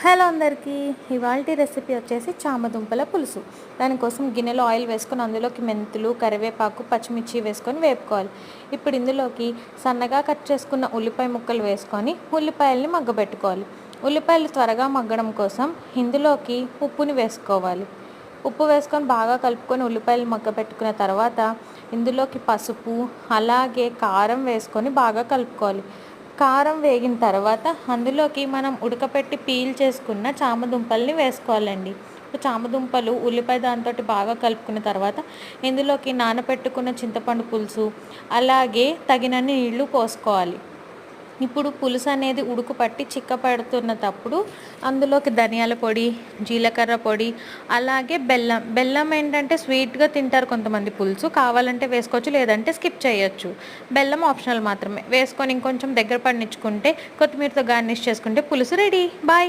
Hello అందరికీ, ఇవాల్టి recipe వచ్చేసి చామదుంపల పులుసు. దానికోసం గిన్నెలో ఆయిల్ వేసుకొని అందులోకి మెంతులు, కరివేపాకు, పచ్చిమిర్చి వేసుకొని వేపుకోవాలి. ఇప్పుడు ఇందులోకి సన్నగా కట్ చేసుకున్న ఉల్లిపాయ ముక్కలు వేసుకొని ఉల్లిపాయల్ని మగ్గబెట్టుకోవాలి. ఉల్లిపాయలు త్వరగా మగ్గడం కోసం ఇందులోకి ఉప్పుని వేసుకోవాలి. ఉప్పు వేసుకొని బాగా కలుపుకొని ఉల్లిపాయలు మగ్గబెట్టుకున్న తర్వాత ఇందులోకి పసుపు అలాగే కారం వేసుకొని బాగా కలుపుకోవాలి. కారం వేగిన తర్వాత అందులోకి మనం ఉడకపెట్టి పీల్ చేసుకున్న చామదుంపల్ని వేసుకోవాలండి. చామదుంపలు ఉల్లిపాయ దాంతో బాగా కలుపుకున్న తర్వాత ఇందులోకి నానబెట్టుకున్న చింతపండు పులుసు అలాగే తగినన్ని నీళ్లు పోసుకోవాలి. ఇప్పుడు పులుసు అనేది ఉడుకు పట్టి చిక్కపడుతున్నప్పుడు అందులోకి ధనియాల పొడి, జీలకర్ర పొడి అలాగే బెల్లం ఏంటంటే స్వీట్గా తింటారు కొంతమంది, పులుసు కావాలంటే వేసుకోవచ్చు, లేదంటే స్కిప్ చేయొచ్చు. బెల్లం ఆప్షనల్ మాత్రమే. వేసుకొని ఇంకొంచెం దగ్గర పడినిచ్చుకుంటే కొత్తిమీరతో గార్నిష్ చేసుకుంటే పులుసు రెడీ. బాయ్.